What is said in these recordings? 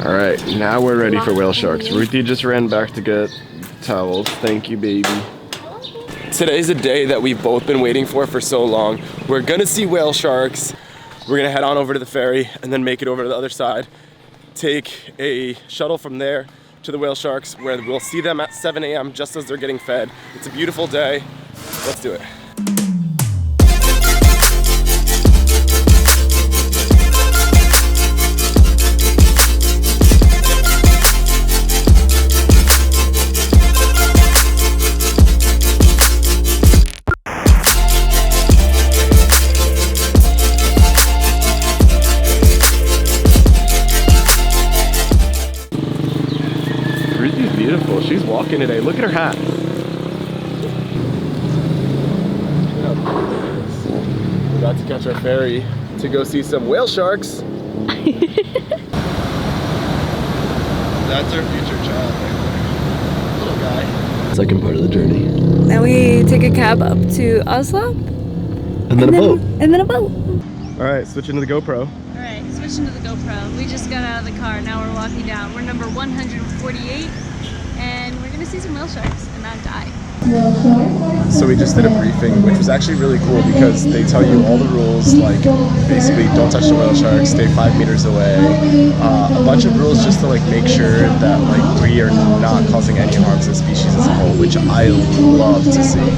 All right, now we're ready for whale sharks. Ruthie just ran back to get towels. Thank you, baby. Today's a day that we've both been waiting for so long. We're gonna see whale sharks. We're gonna head on over to the ferry and then make it over to the other side. Take a shuttle from there to the whale sharks where we'll see them at 7 a.m. just as they're getting fed. It's a beautiful day. Let's do it. Beautiful. She's walking today. Look at her hat. We're about to catch our ferry to go see some whale sharks. That's our future child right there. Little guy. Second part of the journey. Then we take a cab up to Oslob. And then a boat. And then a boat. Alright, switch into the GoPro. Alright, switching to the GoPro. We just got out of the car. Now we're walking down. We're number 148. And we're gonna see some whale sharks and not die. So we just did a briefing, which was actually really cool because they tell you all the rules, like basically don't touch the whale sharks, stay 5 meters away, a bunch of rules just to like make sure that like we are not causing any harm to the species as a whole, which I love to see.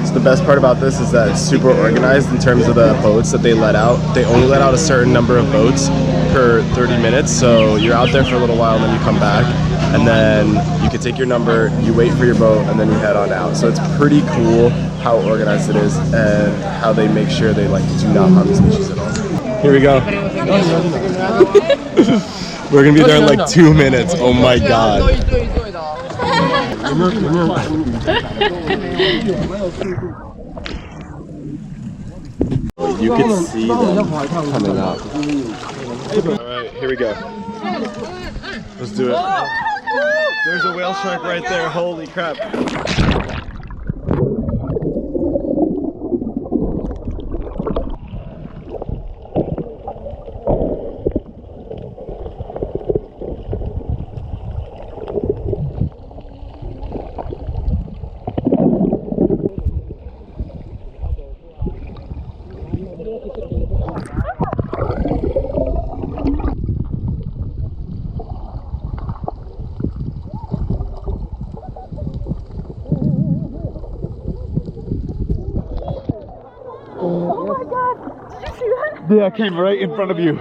So the best part about this is that it's super organized in terms of the boats that they let out. They only let out a certain number of boats per 30 minutes, so you're out there for a little while and then you come back. And then you can take your number, you wait for your boat, and then you head on out. So it's pretty cool how organized it is and how they make sure they like do not harm the species at all. Here we go. We're gonna be there in like 2 minutes. Oh my god. You can see them coming up. Alright, here we go. Let's do it. There's a whale shark right there, holy crap. Yeah, I came right in front of you.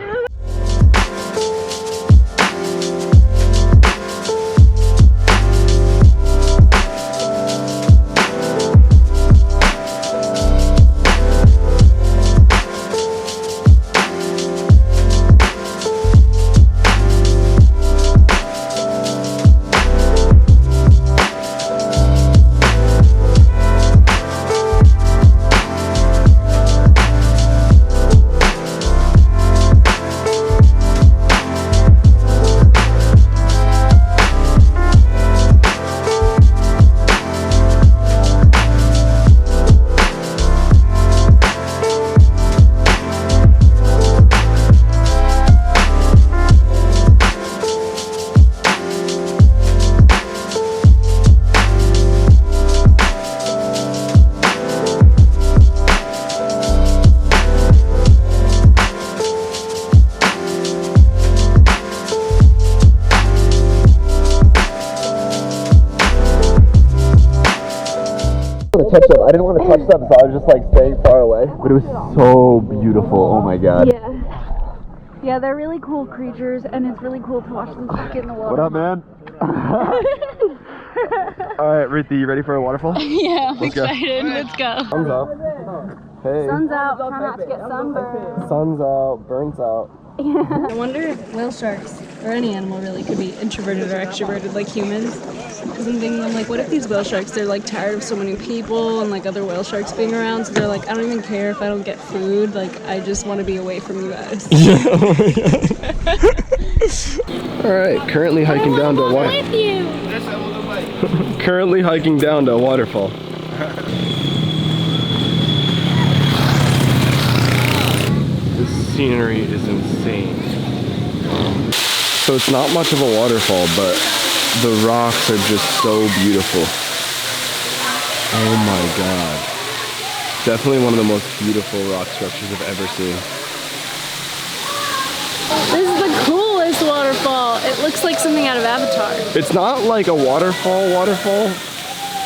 Touch them. I didn't want to touch them, so I was just like staying far away. But it was so beautiful. Oh my god. Yeah. Yeah, they're really cool creatures, and it's really cool to watch them get in the water. What up, man? Alright, Ruthie, you ready for a waterfall? Yeah, I'm excited. Let's go. Sun's out. Hey. Sun's out. Try not to get sunburned. Sun's out. Burns out. Yeah. I wonder if whale sharks, or any animal really, could be introverted or extroverted like humans. Because I'm thinking, I'm like, what if these whale sharks, they're like tired of so many people and like other whale sharks being around, so they're like, I don't even care if I don't get food, like I just want to be away from you guys. Yeah, oh my god. Alright, currently hiking down to a waterfall. Currently hiking down to a waterfall. This scenery is insane. So it's not much of a waterfall, but the rocks are just so beautiful. Oh my god. Definitely one of the most beautiful rock structures I've ever seen. This is the coolest waterfall. It looks like something out of Avatar. It's not like a waterfall,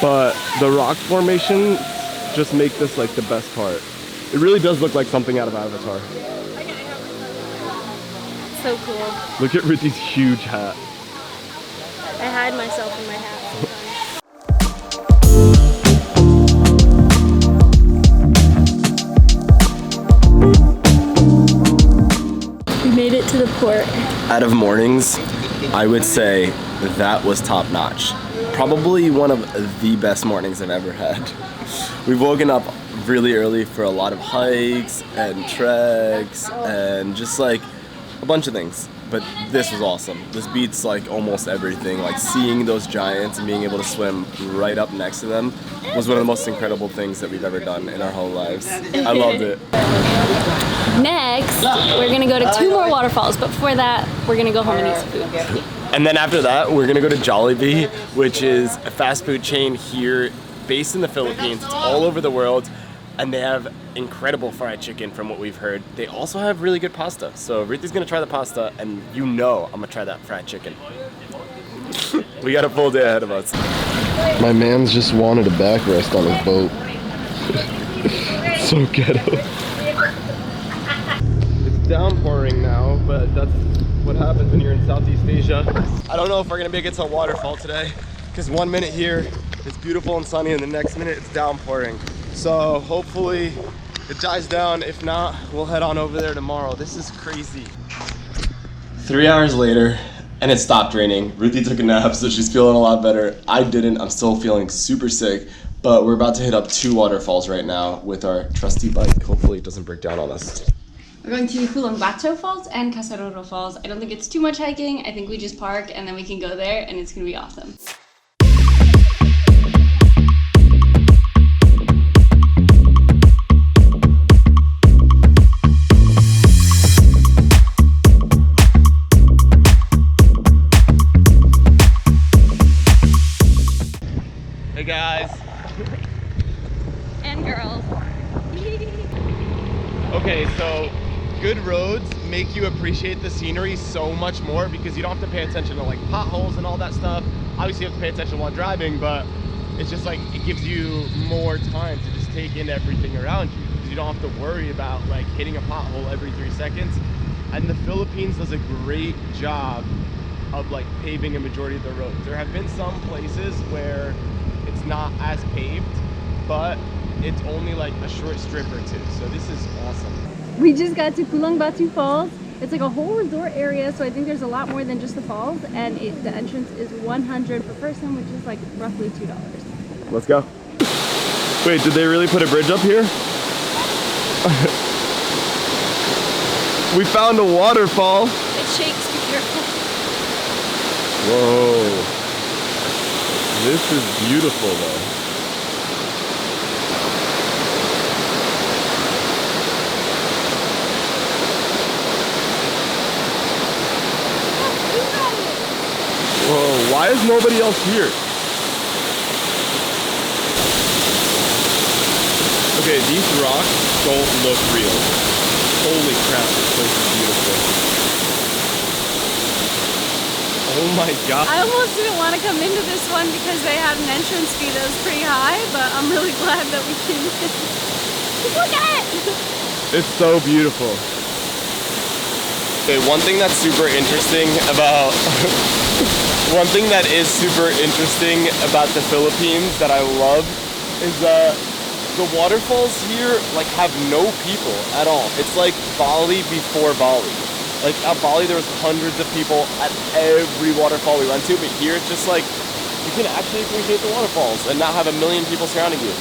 but the rock formation just make this like the best part. It really does look like something out of Avatar. So cool. Look at Rithy's huge hat. I hide myself in my hat sometimes. We made it to the port. Out of mornings, I would say that was top notch. Probably one of the best mornings I've ever had. We've woken up really early for a lot of hikes and treks and just like a bunch of things. But this was awesome. This beats like almost everything. Like seeing those giants and being able to swim right up next to them was one of the most incredible things that we've ever done in our whole lives. I loved it. Next, we're gonna go to 2 more waterfalls, but before that, we're gonna go home and eat some food. And then after that, we're gonna go to Jollibee, which is a fast food chain here based in the Philippines. It's all over the world. And they have incredible fried chicken from what we've heard. They also have really good pasta. So Rithy's gonna try the pasta, and you know I'm gonna try that fried chicken. We got a full day ahead of us. My man's just wanted a backrest on his boat. So ghetto. It's downpouring now, but that's what happens when you're in Southeast Asia. I don't know if we're gonna make it to a waterfall today, because 1 minute here, it's beautiful and sunny, and the next minute it's downpouring. So hopefully it dies down. If not, we'll head on over there tomorrow. This is crazy. 3 hours later, and it stopped raining. Rithy took a nap, so she's feeling a lot better. I didn't. I'm still feeling super sick, but we're about to hit up 2 waterfalls right now with our trusty bike. Hopefully it doesn't break down on us. We're going to Waterfalls and Casaroro Falls. I don't think it's too much hiking. I think we just park and then we can go there and it's gonna be awesome. Hey guys. And girls. Okay, so good roads make you appreciate the scenery so much more because you don't have to pay attention to like potholes and all that stuff. Obviously you have to pay attention while driving, but it's just like it gives you more time to just take in everything around you because you don't have to worry about like hitting a pothole every 3 seconds. And the Philippines does a great job of like paving a majority of the roads. There have been some places where it's not as paved, but it's only like a short strip or 2. So this is awesome. We just got to Pulang Batu Falls. It's like a whole resort area, so I think there's a lot more than just the falls, and the entrance is 100 per person, which is like roughly $2. Let's go. Wait, did they really put a bridge up here? We found a waterfall. It shakes, be careful. Whoa. This is beautiful though. Whoa, why is nobody else here? Okay, these rocks don't look real. Holy crap, this place is beautiful. Oh my god. I almost didn't want to come into this one because they had an entrance fee that was pretty high, but I'm really glad that we came in. Look at it! It's so beautiful. Okay, one thing that's super interesting about one thing that is super interesting about the Philippines that I love is that the waterfalls here like have no people at all. It's like Bali before Bali. Like at Bali there was hundreds of people at every waterfall we went to, but here it's just like you can actually appreciate the waterfalls and not have a million people surrounding you.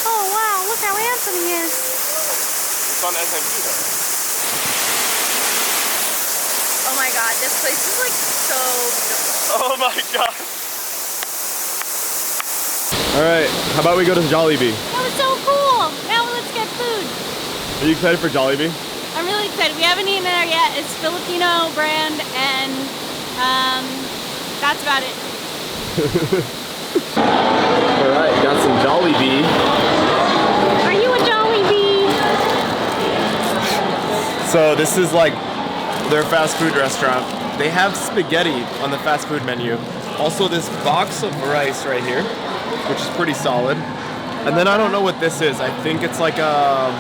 Oh wow, look how handsome he is. It's on SMT though. Oh my god, this place is like so beautiful. Oh my god. Alright, how about we go to Jollibee? That was so cool. Now let's get food. Are you excited for Jollibee? I'm really excited. We haven't eaten there yet. It's Filipino brand and that's about it. Alright, got some Jollibee. Are you a Jollibee? So this is like their fast food restaurant. They have spaghetti on the fast food menu. Also this box of rice right here, which is pretty solid. And then I don't know what this is. I think it's like I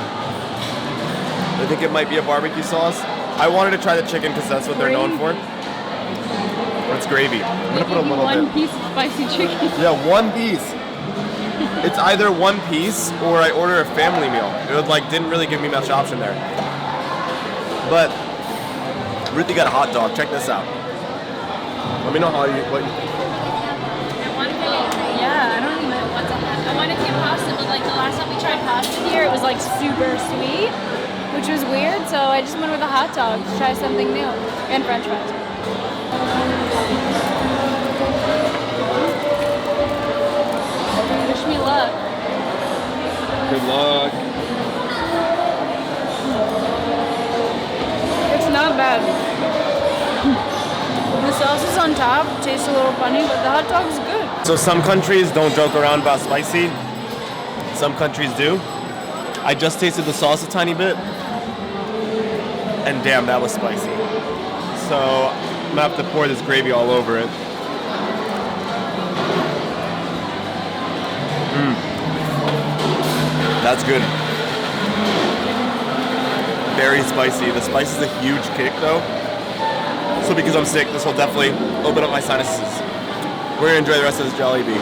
think it might be a barbecue sauce. I wanted to try the chicken because that's what they're known for. But it's gravy. I'm gonna put a little bit. One piece of spicy chicken. Yeah, one piece. It's either one piece or I order a family meal. It like didn't really give me much option there. But Ruthie got a hot dog. Check this out. Let me know what you think. Yeah, I don't even know what's on that. I wanted to get pasta, but like the last time we tried pasta here, it was like super sweet, which was weird. So I just went with a hot dog to try something new and French fries. Wish me luck. Good luck. It's not bad. The sauce is on top, tastes a little funny, but the hot dog is good. So some countries don't joke around about spicy. Some countries do. I just tasted the sauce a tiny bit. And damn, that was spicy. So I'm gonna have to pour this gravy all over it. That's good. Very spicy. The spice is a huge kick though. So because I'm sick, this will definitely open up my sinuses. We're gonna enjoy the rest of this Jollibee.